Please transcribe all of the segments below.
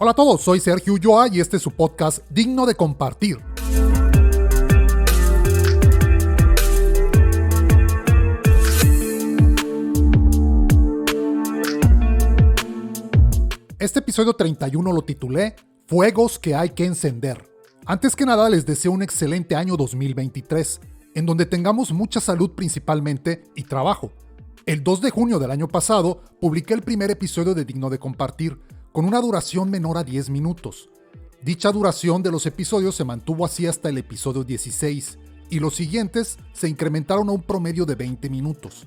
Hola a todos, soy Sergio Ulloa y este es su podcast Digno de Compartir. Este episodio 31 lo titulé Fuegos que hay que encender. Antes que nada les deseo un excelente año 2023, en donde tengamos mucha salud principalmente y trabajo. El 2 de junio del año pasado publiqué el primer episodio de Digno de Compartir, con una duración menor a 10 minutos. Dicha duración de los episodios se mantuvo así hasta el episodio 16, y los siguientes se incrementaron a un promedio de 20 minutos.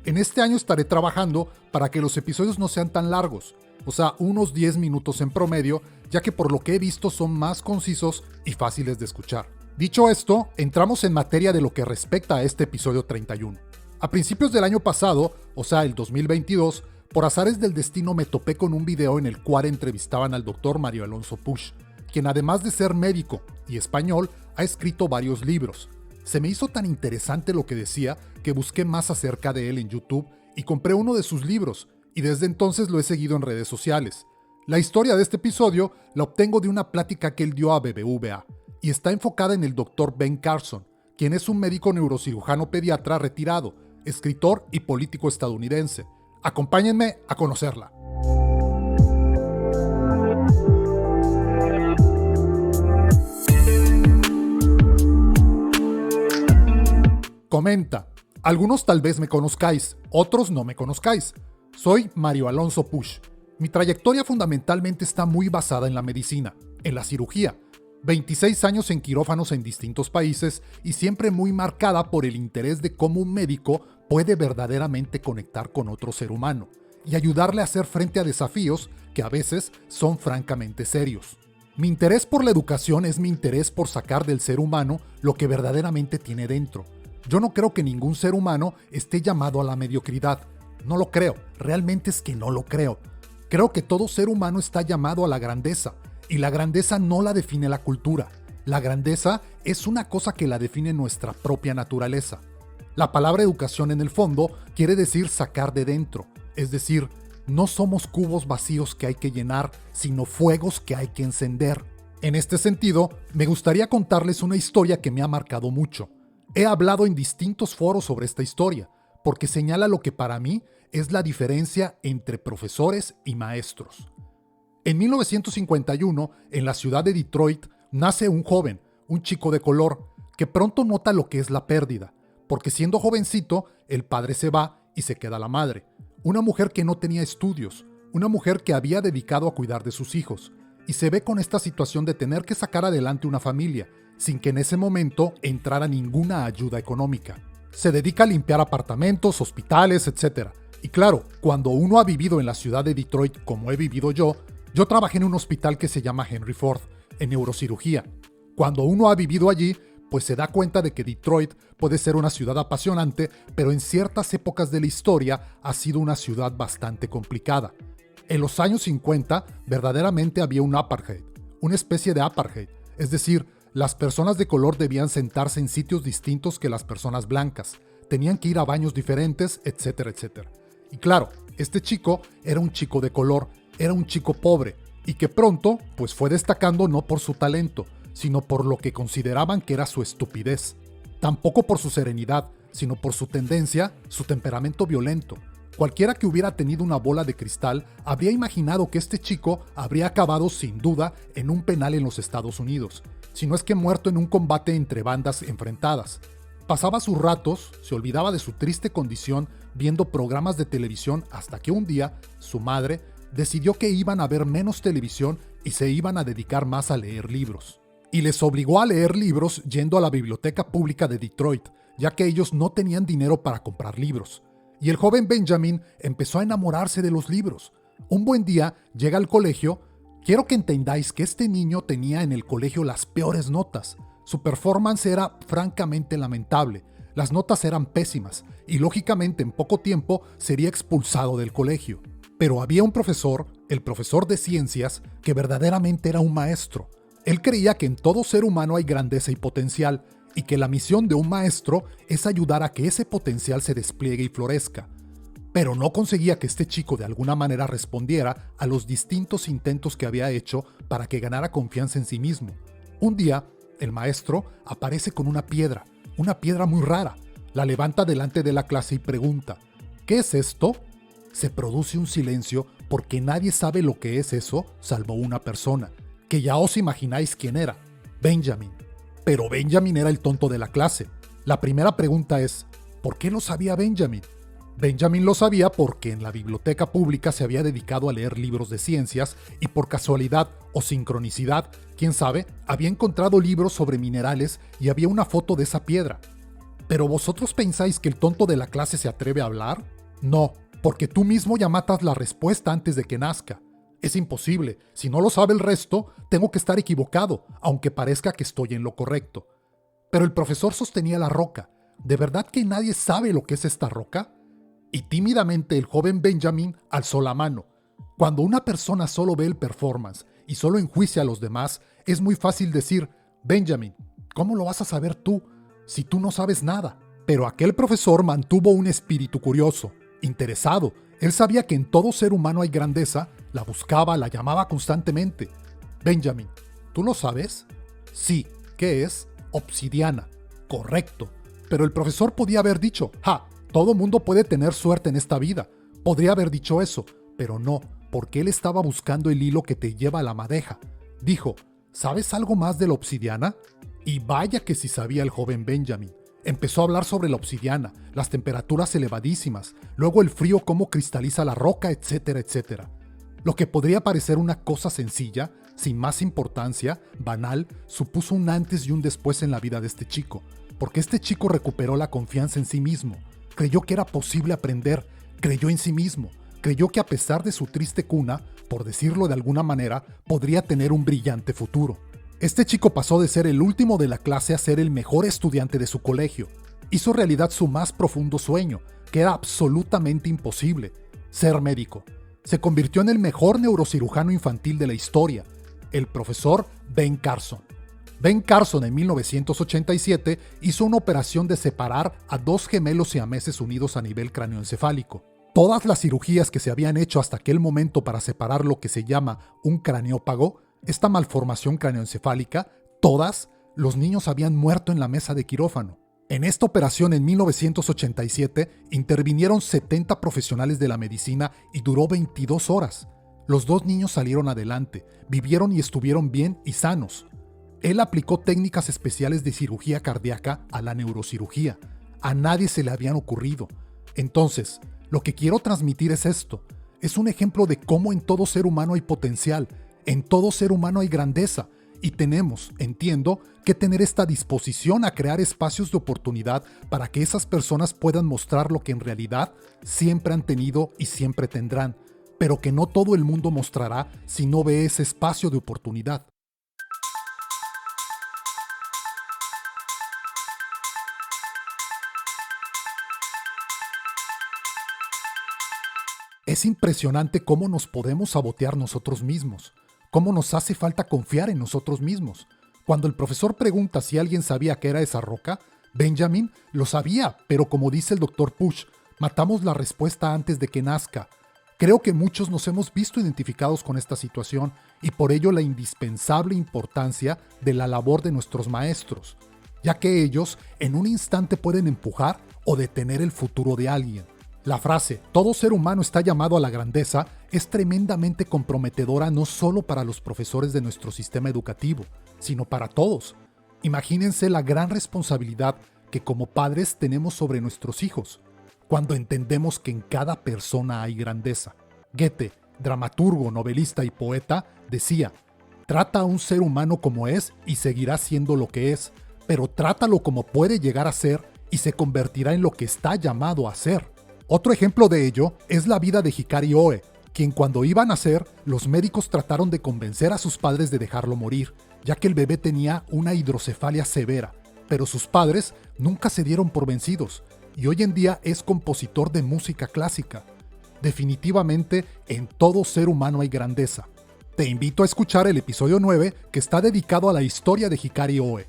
En este año estaré trabajando para que los episodios no sean tan largos, o sea, unos 10 minutos en promedio, ya que por lo que he visto son más concisos y fáciles de escuchar. Dicho esto, entramos en materia de lo que respecta a este episodio 31. A principios del año pasado, o sea, el 2022, por azares del destino me topé con un video en el cual entrevistaban al Dr. Mario Alonso Puig, quien además de ser médico y español, ha escrito varios libros. Se me hizo tan interesante lo que decía que busqué más acerca de él en YouTube y compré uno de sus libros, y desde entonces lo he seguido en redes sociales. La historia de este episodio la obtengo de una plática que él dio a BBVA, y está enfocada en el Dr. Ben Carson, quien es un médico neurocirujano pediatra retirado, escritor y político estadounidense. Acompáñenme a conocerla. Comenta: algunos tal vez me conozcáis, otros no me conozcáis. Soy Mario Alonso Puig. Mi trayectoria fundamentalmente está muy basada en la medicina, en la cirugía. 26 años en quirófanos en distintos países y siempre muy marcada por el interés de cómo un médico puede verdaderamente conectar con otro ser humano y ayudarle a hacer frente a desafíos que a veces son francamente serios. Mi interés por la educación es mi interés por sacar del ser humano lo que verdaderamente tiene dentro. Yo no creo que ningún ser humano esté llamado a la mediocridad. No lo creo, realmente es que no lo creo. Creo que todo ser humano está llamado a la grandeza, y la grandeza no la define la cultura. La grandeza es una cosa que la define nuestra propia naturaleza. La palabra educación en el fondo quiere decir sacar de dentro, es decir, no somos cubos vacíos que hay que llenar, sino fuegos que hay que encender. En este sentido, me gustaría contarles una historia que me ha marcado mucho. He hablado en distintos foros sobre esta historia, porque señala lo que para mí es la diferencia entre profesores y maestros. En 1951, en la ciudad de Detroit, nace un joven, un chico de color, que pronto nota lo que es la pérdida, porque siendo jovencito, el padre se va y se queda la madre, una mujer que no tenía estudios, una mujer que había dedicado a cuidar de sus hijos, y se ve con esta situación de tener que sacar adelante una familia, sin que en ese momento entrara ninguna ayuda económica. Se dedica a limpiar apartamentos, hospitales, etc. Y claro, cuando uno ha vivido en la ciudad de Detroit como he vivido yo trabajé en un hospital que se llama Henry Ford, en neurocirugía. Cuando uno ha vivido allí, pues se da cuenta de que Detroit puede ser una ciudad apasionante, pero en ciertas épocas de la historia ha sido una ciudad bastante complicada. En los años 50, verdaderamente había un apartheid, una especie de apartheid, es decir, las personas de color debían sentarse en sitios distintos que las personas blancas, tenían que ir a baños diferentes, etcétera, etcétera. Y claro, este chico era un chico de color, era un chico pobre, y que pronto pues fue destacando no por su talento, sino por lo que consideraban que era su estupidez. Tampoco por su serenidad, sino por su tendencia, su temperamento violento. Cualquiera que hubiera tenido una bola de cristal habría imaginado que este chico habría acabado sin duda en un penal en los Estados Unidos, si no es que muerto en un combate entre bandas enfrentadas. Pasaba sus ratos, se olvidaba de su triste condición viendo programas de televisión hasta que un día su madre decidió que iban a ver menos televisión y se iban a dedicar más a leer libros. Y les obligó a leer libros yendo a la biblioteca pública de Detroit, ya que ellos no tenían dinero para comprar libros. Y el joven Benjamin empezó a enamorarse de los libros. Un buen día llega al colegio. Quiero que entendáis que este niño tenía en el colegio las peores notas. Su performance era francamente lamentable. Las notas eran pésimas y lógicamente en poco tiempo sería expulsado del colegio. Pero había un profesor, el profesor de ciencias, que verdaderamente era un maestro. Él creía que en todo ser humano hay grandeza y potencial, y que la misión de un maestro es ayudar a que ese potencial se despliegue y florezca. pero no conseguía que este chico de alguna manera respondiera a los distintos intentos que había hecho para que ganara confianza en sí mismo. Un día, el maestro aparece con una piedra muy rara. La levanta delante de la clase y pregunta: ¿qué es esto? Se produce un silencio porque nadie sabe lo que es eso salvo una persona, que ya os imagináis quién era: Benjamin. Pero Benjamin era el tonto de la clase. La primera pregunta es: ¿por qué lo sabía Benjamin? Benjamin lo sabía porque en la biblioteca pública se había dedicado a leer libros de ciencias y por casualidad o sincronicidad, quién sabe, había encontrado libros sobre minerales y había una foto de esa piedra. ¿Pero vosotros pensáis que el tonto de la clase se atreve a hablar? No, porque tú mismo ya matas la respuesta antes de que nazca. Es imposible. Si no lo sabe el resto, tengo que estar equivocado, aunque parezca que estoy en lo correcto. Pero el profesor sostenía la roca. ¿De verdad que nadie sabe lo que es esta roca? Y tímidamente el joven Benjamin alzó la mano. Cuando una persona solo ve el performance y solo enjuicia a los demás, es muy fácil decir: Benjamin, ¿cómo lo vas a saber tú si tú no sabes nada? Pero aquel profesor mantuvo un espíritu curioso, interesado. Él sabía que en todo ser humano hay grandeza, la buscaba, la llamaba constantemente. Benjamin, ¿tú lo sabes? Sí. ¿Qué es? Obsidiana. Correcto. Pero el profesor podía haber dicho: ¡ja! Todo mundo puede tener suerte en esta vida. Podría haber dicho eso, pero no, porque él estaba buscando el hilo que te lleva a la madeja. Dijo: ¿sabes algo más de la obsidiana? Y vaya que sí sabía el joven Benjamin. Empezó a hablar sobre la obsidiana, las temperaturas elevadísimas, luego el frío, cómo cristaliza la roca, etcétera, etcétera. Lo que podría parecer una cosa sencilla, sin más importancia, banal, supuso un antes y un después en la vida de este chico, porque este chico recuperó la confianza en sí mismo. Creyó que era posible aprender, creyó en sí mismo, creyó que a pesar de su triste cuna, por decirlo de alguna manera, podría tener un brillante futuro. Este chico pasó de ser el último de la clase a ser el mejor estudiante de su colegio. Hizo realidad su más profundo sueño, que era absolutamente imposible: ser médico. Se convirtió en el mejor neurocirujano infantil de la historia, el profesor Ben Carson. Ben Carson en 1987 hizo una operación de separar a dos gemelos siameses unidos a nivel craneoencefálico. Todas las cirugías que se habían hecho hasta aquel momento para separar lo que se llama un craneópago, esta malformación craneoencefálica, todas, los niños habían muerto en la mesa de quirófano. En esta operación en 1987 intervinieron 70 profesionales de la medicina y duró 22 horas. Los dos niños salieron adelante, vivieron y estuvieron bien y sanos. Él aplicó técnicas especiales de cirugía cardíaca a la neurocirugía. A nadie se le habían ocurrido. Entonces, lo que quiero transmitir es esto. Es un ejemplo de cómo en todo ser humano hay potencial, en todo ser humano hay grandeza, y tenemos, entiendo, que tener esta disposición a crear espacios de oportunidad para que esas personas puedan mostrar lo que en realidad siempre han tenido y siempre tendrán, pero que no todo el mundo mostrará si no ve ese espacio de oportunidad. Es impresionante cómo nos podemos sabotear nosotros mismos, cómo nos hace falta confiar en nosotros mismos. Cuando el profesor pregunta si alguien sabía qué era esa roca, Benjamin lo sabía, pero como dice el Dr. Push, matamos la respuesta antes de que nazca. Creo que muchos nos hemos visto identificados con esta situación y por ello la indispensable importancia de la labor de nuestros maestros, ya que ellos en un instante pueden empujar o detener el futuro de alguien. La frase "todo ser humano está llamado a la grandeza" es tremendamente comprometedora no solo para los profesores de nuestro sistema educativo, sino para todos. Imagínense la gran responsabilidad que como padres tenemos sobre nuestros hijos, cuando entendemos que en cada persona hay grandeza. Goethe, dramaturgo, novelista y poeta, decía: "Trata a un ser humano como es y seguirá siendo lo que es, pero trátalo como puede llegar a ser y se convertirá en lo que está llamado a ser". Otro ejemplo de ello es la vida de Hikari Oe, quien cuando iba a nacer, los médicos trataron de convencer a sus padres de dejarlo morir, ya que el bebé tenía una hidrocefalia severa, pero sus padres nunca se dieron por vencidos, y hoy en día es compositor de música clásica. Definitivamente, en todo ser humano hay grandeza. Te invito a escuchar el episodio 9, que está dedicado a la historia de Hikari Oe.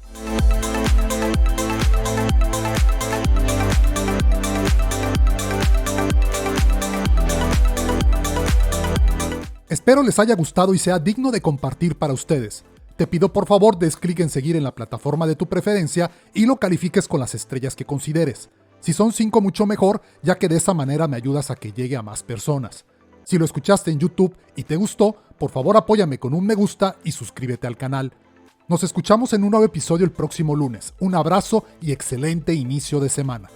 Espero les haya gustado y sea digno de compartir para ustedes. Te pido por favor des clic en seguir en la plataforma de tu preferencia y lo califiques con las estrellas que consideres. Si son 5 mucho mejor, ya que de esa manera me ayudas a que llegue a más personas. Si lo escuchaste en YouTube y te gustó, por favor apóyame con un me gusta y suscríbete al canal. Nos escuchamos en un nuevo episodio el próximo lunes. Un abrazo y excelente inicio de semana.